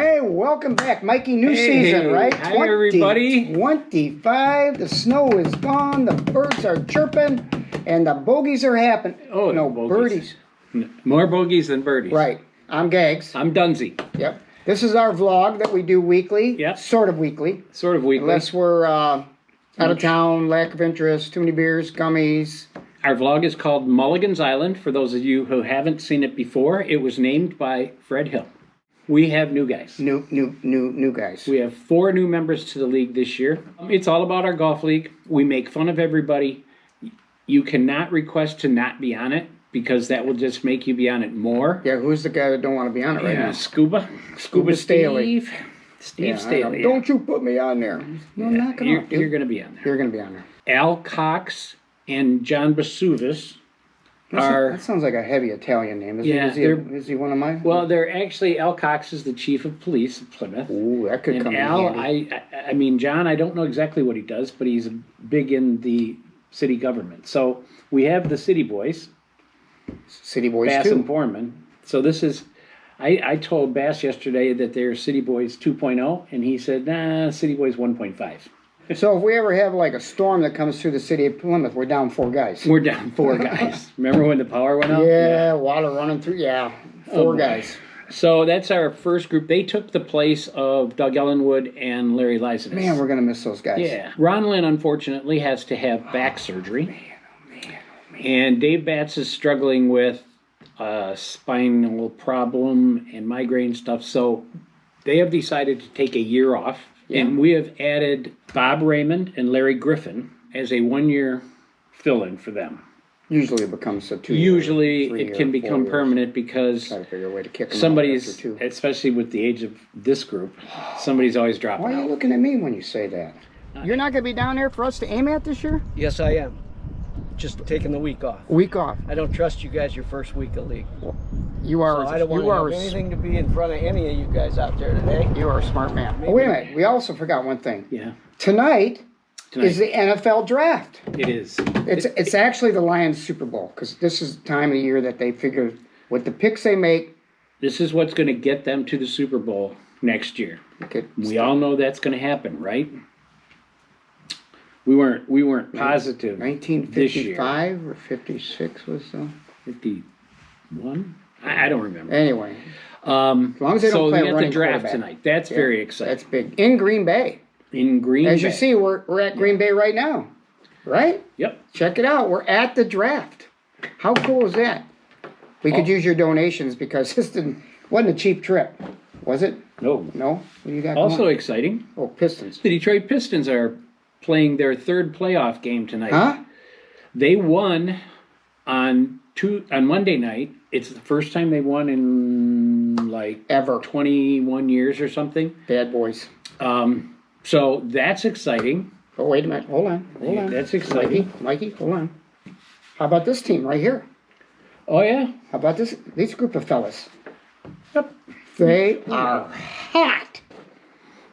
Hey, welcome back, Mikey. New season, right? Hi, everybody. 25. The snow is gone. The birds are chirping, and the bogeys are happening. Oh, no, bogeys. birdies. More bogeys than birdies. Right. I'm Gags. I'm Dunsey. Yep. This is our vlog that we do weekly. Yep. Sort of weekly. Sort of weekly. Unless we're out of town, lack of interest, too many beers, gummies. Our vlog is called Mulligan Island. For those of you who haven't seen it before, it was named by Fred Hill. We have new guys. New guys. We have 4 new members to the league this year. It's all about our golf league. We make fun of everybody. You cannot request to not be on it because that will just make you be on it more. Yeah, who's the guy that don't want to be on it right now? Scuba Staley. Steve Staley. Don't you put me on there. No, I'm not going to. You're going to be on there. You're going to be on there. Al Cox and John Basuvis are... That sounds like a heavy Italian name. Is he one of mine? Well, they're actually... Al Cox is the chief of police of Plymouth. Ooh, that could come in handy. I mean, John, I don't know exactly what he does, but he's big in the city government. So we have the city boys. City boys Bass too. and Foreman. So this is... I told Bass yesterday that they're City Boys 2.0, and he said, nah, City Boys 1.5. So if we ever have like a storm that comes through the city of Plymouth, we're down 4 guys. We're down 4 guys. Remember when the power went out? Yeah, water running through. Yeah, 4 guys. So that's our first group. They took the place of Doug Ellenwood and Larry Lysanis. Man, we're going to miss those guys. Yeah. Ron Lynn, unfortunately, has to have back surgery. And Dave Batts is struggling with spinal problem and migraine stuff. So they have decided to take a year off. Yeah. And we have added Bob Raymond and Larry Griffin as a 1-year fill-in for them. Usually it becomes a 2-year. Usually it can become permanent because try to figure a way to kick them somebody's, especially with the age of this group, somebody's always dropping out. Why are you looking at me when you say that? You're not going to be down there for us to aim at this year? Yes, I am. Just taking the week off. Week off. I don't trust you guys your first week of league. Well, you are. So I don't want to have anything to be in front of any of you guys out there today. You are a smart man. Oh, wait a minute. We also forgot one thing. Yeah. Tonight is the NFL draft. It is. It's actually the Lions Super Bowl because this is the time of the year that they figure with the picks they make. This is what's going to get them to the Super Bowl next year. Okay. We all know that's going to happen, right? We weren't positive. 1955 or 56 was so. 51? I don't remember. Anyway, as long as they don't play a running the draft quarterback tonight. That's very exciting. That's big in Green Bay. As you see, we're at Green Bay right now, right? Yep. Check it out. We're at the draft. How cool is that? We could use your donations because this wasn't a cheap trip, was it? No. No. What do you got? Also exciting. Oh, Pistons. The Detroit Pistons are playing their 3rd playoff game tonight. Huh? They won on Monday night. It's the first time they won in like ever 21 years or something. Bad boys. So that's exciting. Oh, wait a minute. Hold on. That's exciting. Mikey, hold on. How about this team right here? Oh yeah. How about this group of fellas? Yep. They are hot.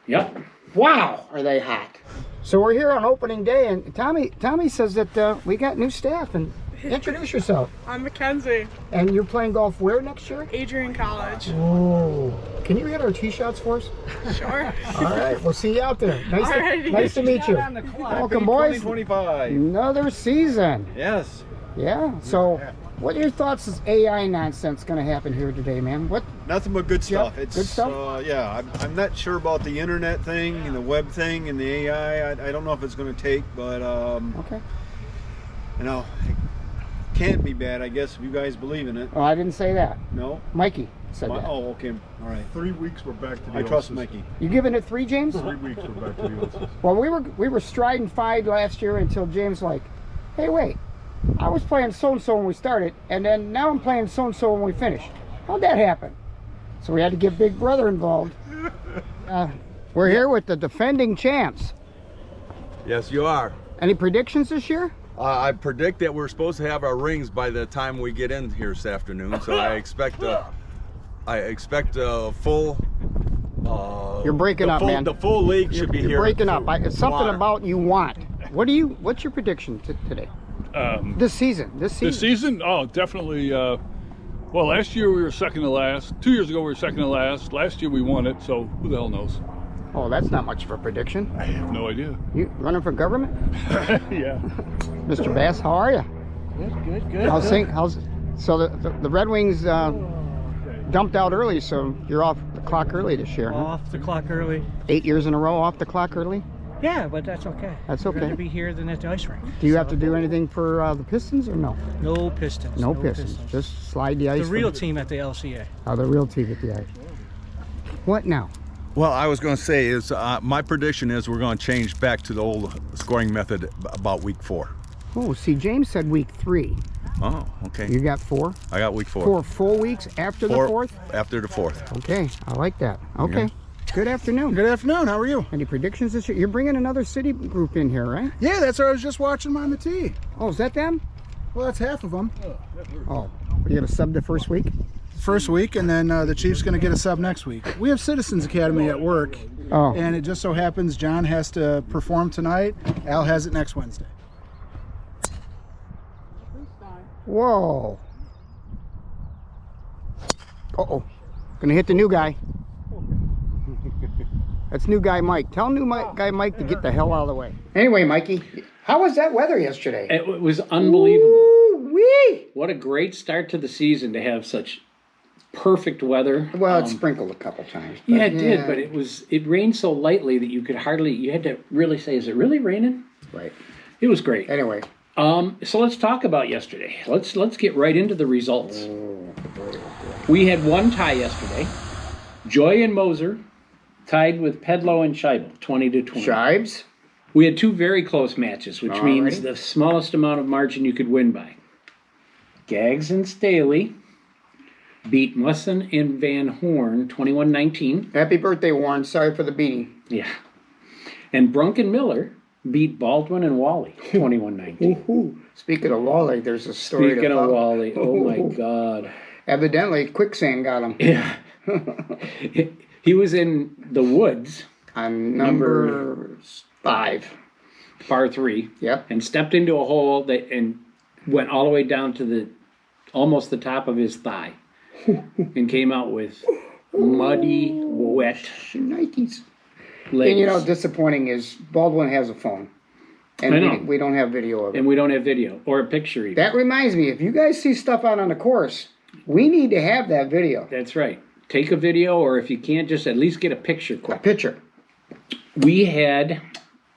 Yep. Wow, are they hot? So we're here on opening day, and Tommy says that we got new staff. And introduce yourself. I'm Mackenzie. And you're playing golf where next year? Adrian College. Oh, can you hit our tee shots for us? Sure. All right, we'll see you out there. Nice to meet you. Welcome, boys. 2025. Another season. Yes. Yeah. So, what are your thoughts? Is AI nonsense going to happen here today, man? What? Nothing but good stuff. It's good stuff. Yeah, I'm not sure about the internet thing and the web thing and the AI. I don't know if it's going to take, but okay. You know, it can't be bad, I guess, if you guys believe in it. Oh, I didn't say that. No. Mikey said that. Oh, okay. All right. 3 weeks we're back to the I trust Mikey. You giving it 3, James? 3 weeks we're back to the old system. Well, we were striding 5 last year until James like, hey, wait, I was playing so-and-so when we started, and then now I'm playing so-and-so when we finish. How'd that happen? So we had to get Big Brother involved. We're here with the defending champs. Yes, you are. Any predictions this year? I predict that we're supposed to have our rings by the time we get in here this afternoon. So I expect a full. You're breaking up, man. The full league should be here. You're breaking up. It's something about you want. What's your prediction today? This season. This season? Oh, definitely Well, last year we were second to last. 2 years ago we were second to last. Last year we won it, so who the hell knows? Oh, that's not much of a prediction. I have no idea. You running for government? Yeah. Mr. Bass, how are you? Good. So the Red Wings dumped out early, so you're off the clock early this year, huh? Off the clock early. 8 years in a row off the clock early? Yeah, but that's okay. That's I'd okay. rather be here than at the ice rink. Do you have to do anything for the Pistons or no? No Pistons. No Pistons. Just slide the ice. The real team at the LCA. Oh, the real team at the ice. What now? Well, I was going to say is my prediction is we're going to change back to the old scoring method about week 4. Oh, see, James said week 3. Oh, okay. You got 4? I got week 4. 4 full weeks after the 4th? After the 4th. Okay, I like that. Okay. Yeah. Good afternoon. Good afternoon. How are you? Any predictions this year? You're bringing another city group in here, right? Yeah, that's what I was just watching on the tee. Oh, is that them? Well, that's half of them. Oh, you gonna sub the first week? First week, and then the Chief's going to get a sub next week. We have Citizens Academy at work, Oh, and it just so happens John has to perform tonight. Al has it next Wednesday. whoa. Uh-oh, gonna hit the new guy. That's new guy Mike. Tell guy Mike to get the hell out of the way. Anyway, Mikey, how was that weather yesterday? It was unbelievable. Woo-wee! What a great start to the season to have such perfect weather. Well, it sprinkled a couple times. but Yeah, it did, but it rained so lightly that you had to really say, is it really raining? Right. It was great. Anyway. So let's talk about yesterday. Let's get right into the results. We had one tie yesterday. Joy and Moser tied with Pedlow and Scheibel, 20-20. Shibes? We had two very close matches, which means Alrighty. the smallest amount of margin you could win by. Gags and Staley beat Musson and Van Horn 21-19. Happy birthday, Warren. Sorry for the beating. Yeah. And Brunk and Miller beat Baldwin and Wally 21-19. Speaking of Wally, there's a story Speaking to of follow. Wally, oh my God. Evidently, quicksand got him. Yeah. He was in the woods, On number 5. par 3, Yep. and stepped into a hole and went all the way down to almost the top of his thigh, and came out with muddy, wet Nikes. legs. And you know, disappointing is Baldwin has a phone. And I know. we don't have video of it. And we don't have video or a picture even. That reminds me, if you guys see stuff out on the course, we need to have that video. That's right. Take a video, or if you can't, just at least get a picture A quick. picture. We had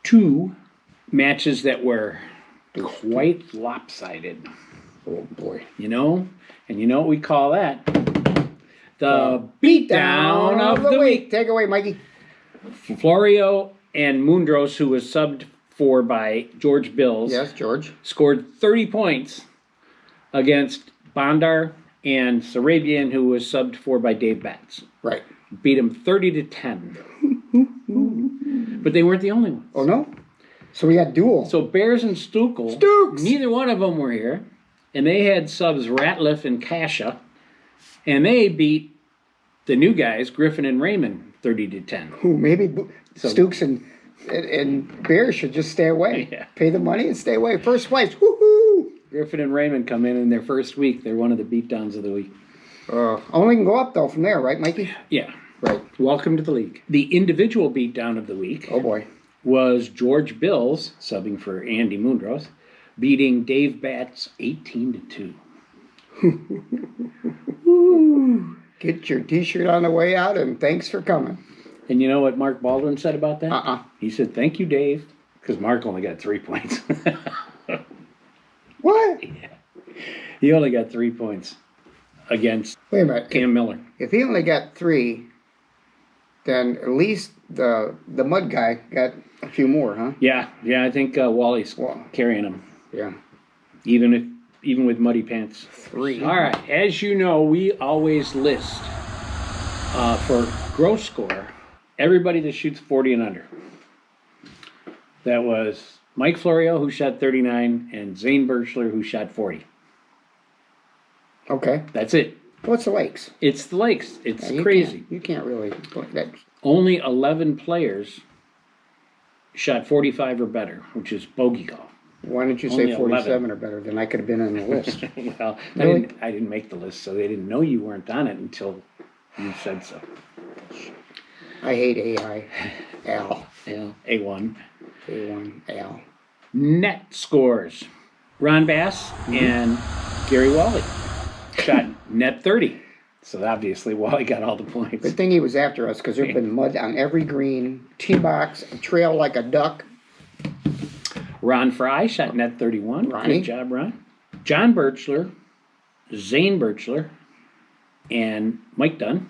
2 matches that were quite lopsided, Oh, boy. you know? And you know what we call that? The beatdown of the week. Take it away, Mikey. Florio and Mundros, who was subbed for by George Bills, Yes, George. scored 30 points against Bondar and Sarabian, who was subbed for by Dave Batts. Right. Beat him 30-10. But they weren't the only ones. Oh, no? So we got duel. So Bears and Stukel, Stooks! neither one of them were here, and they had subs Ratliff and Kasha, and they beat the new guys, Griffin and Raymond, 30-10. Ooh, maybe So- Stooks and Bears should just stay away. Yeah. Pay the money and stay away. First place. Woohoo! Griffin and Raymond come in their first week. They're one of the beatdowns of the week. Only can go up, though, from there, right, Mikey? Yeah. Right. Welcome to the league. The individual beatdown of the week Oh, boy. was George Bills, subbing for Andy Mundros, beating Dave Batts 18-2. Get your T-shirt on the way out, and thanks for coming. And you know what Mark Baldwin said about that? Uh-uh. He said, thank you, Dave, because Mark only got 3 points. What? He only got 3 points against Wait a minute. Cam Miller. If he only got 3, then at least the mud guy got a few more, huh? Yeah, I think Wally's Well, carrying him, yeah. even with muddy pants. 3. All right, as you know, we always list for gross score everybody that shoots 40 and under. That was Mike Florio, who shot 39, and Zane Birchler, who shot 40. Okay. That's it. What's the Lakes? It's the Lakes. It's You crazy. You can't really. That, Only 11 players shot 45 or better, which is bogey golf. Why didn't you Only say 47 or better? Then I could have been on the list. Well, Really? I didn't make the list, so they didn't know you weren't on it until you said so. I hate AI. Al. Yeah, A1. A1. Al. Net scores. Ron Bass and Gary Wally shot net 30. So obviously Wally got all the points. Good thing he was after us because there's been mud on every green, tee box, a trail like a duck. Ron Fry shot net 31. Ronnie. Good job, Ron. John Birchler, Zane Birchler, and Mike Dunn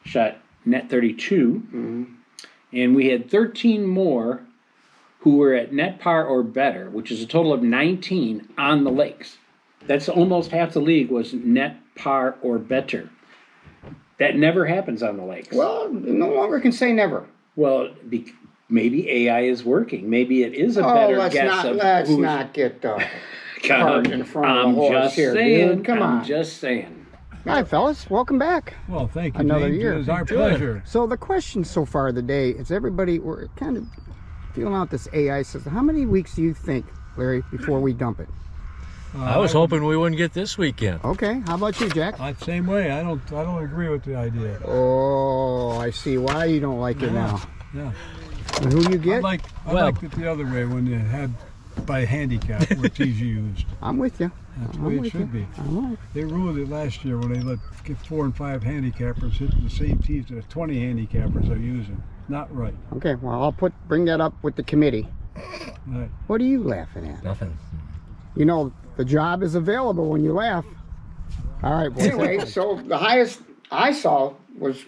shot net 32. And we had 13 more who were at net par or better, which is a total of 19 on the lakes. That's almost half the league was net par or better. That never happens on the lakes. Well, no longer can say never. Well, maybe AI is working. Maybe it is a better guess of let's who's not get cart in front of I'm the horse just here, saying. dude. Come I'm on. just saying. Hi, fellas. Welcome back. Well, thank you. Another James. year. It is our pleasure. So the question so far of the day is we're kind of feeling out this AI system. How many weeks do you think, Larry, before we dump it? I was hoping we wouldn't get this weekend. Okay. How about you, Jack? Same way. I don't agree with the idea. Oh, I see why you don't like it now. Yeah. And who you get? I liked it the other way when you had by handicap where tees you used. I'm with you. That's the way it should be. All right. They ruined it last year when they let 4 and 5 handicappers hit the same tees that 20 handicappers are using. Not right. Okay. Well, I'll bring that up with the committee. Right. What are you laughing at? Nothing. You know, the job is available when you laugh. All right, boys. Anyway, so the highest I saw was,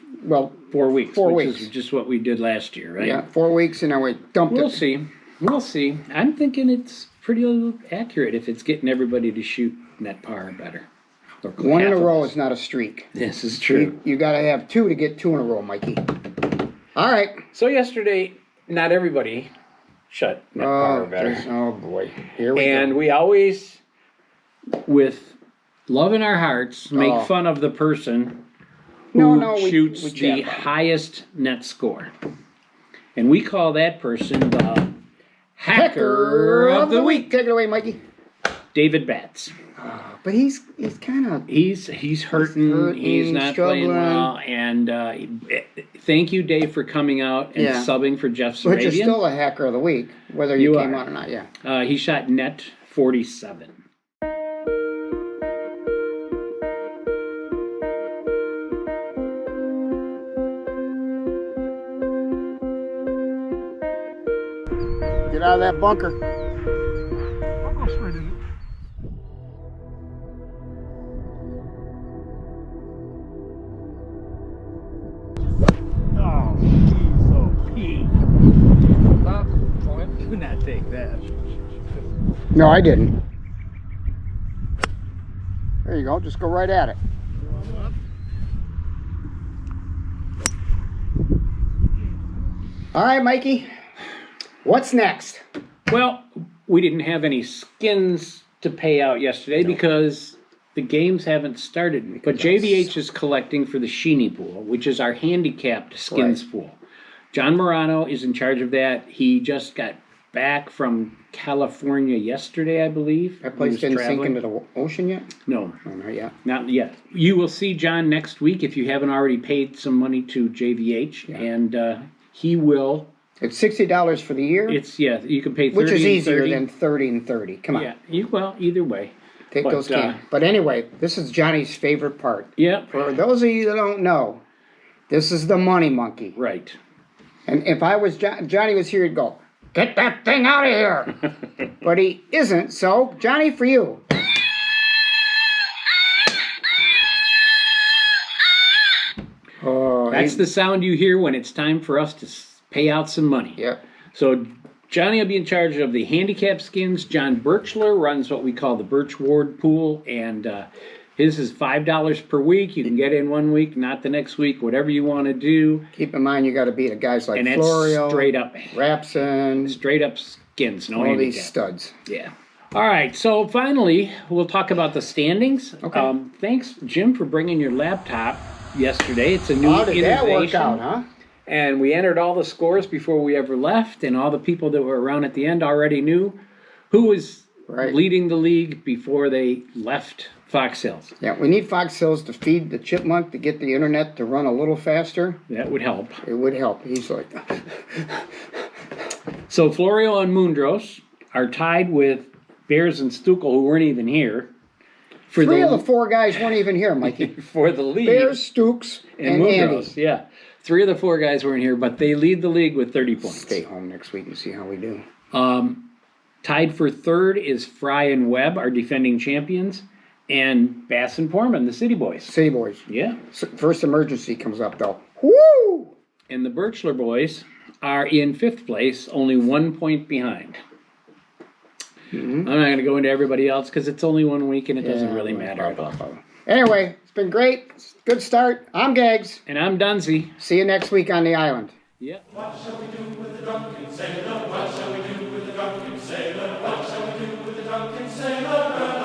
4 weeks. 4 which weeks. is just what we did last year, right? Yeah, 4 weeks, and then we dumped We'll it. see. We'll see. I'm thinking it's pretty accurate if it's getting everybody to shoot net par or better. Or One in half a of row us. is not a streak. This is true. You got to have 2 to get 2 in a row, Mikey. All right. So yesterday, not everybody shot net par or better. Oh, boy. Here we And go. we always, with love in our hearts, make Oh. fun of the person who we shoots chat the about it. highest net score. And we call that person the Hacker of the Week, Take it away, Mikey. David Batts. But he's kind of... He's hurting. He's not playing struggling. well. And thank you, Dave, for coming out and Yeah. subbing for Jeff But Sarabian. you're still a hacker of the week, whether you You came are. out or not, yeah. He shot net 47. Get out of that bunker. I'll go straight in it. Oh, he's so peak. Do not take that. No, I didn't. There you go. Just go right at it. All right, Mikey. What's next? Well, we didn't have any skins to pay out yesterday because the games haven't started. But JVH is collecting for the Sheeny pool, which is our handicapped skins pool. John Morano is in charge of that. He just got back from California yesterday, I believe. That place He was didn't sink traveling. into the ocean yet? No, Oh, not yet. not yet. You will see John next week if you haven't already paid some money to JVH, and he will. It's $60 for the year, It's you can pay 30 which is and easier 30. than 30 and 30. Come on. Yeah, either way. Take But, those cans. But anyway, this is Johnny's favorite part. Yeah, For those of you that don't know, this is the money monkey. right. And if I was Johnny was here, he'd go, "Get that thing out of here." But he isn't. So, Johnny, for you. Oh, That's the sound you hear when it's time for us to pay out some money. Yep. So Johnny will be in charge of the handicap skins. John Birchler runs what we call the Birch Ward pool, and his is $5 per week. You can get in 1 week, not the next week, whatever you want to do. Keep in mind, you got to beat the guys like And that's Florio, straight up Rapson, skins, no all handicap. these studs. Yeah. All right, so finally, we'll talk about the standings. Okay. Thanks, Jim, for bringing your laptop yesterday. It's a new How did that work innovation. out, huh? And we entered all the scores before we ever left, and all the people that were around at the end already knew who was Right. leading the league before they left Fox Hills. Yeah, we need Fox Hills to feed the chipmunk to get the internet to run a little faster. That would help. It would help. He's like, So Florio and Mundros are tied with Bears and Stuckel, who weren't even here. For three of the four guys weren't even here, Mikey. for the league. Bears, Stukes, and Mundros, Andy. yeah. 3 of the 4 guys weren't here, but they lead the league with 30 points. Stay home next week and see how we do. Tied for 3rd is Fry and Webb, our defending champions, and Bass and Portman, the City Boys. City Boys. Yeah. First emergency comes up, though. Woo! And the Birchler Boys are in 5th place, only 1 point behind. I'm not going to go into everybody else because it's only 1 week and it doesn't really matter at all. Anyway, it's been great. Good start. I'm Gags. And I'm Dunsey. See you next week on the island. Yeah. What shall we do with the drunken sailor? What shall we do with the drunken sailor? What shall we do with the drunken sailor?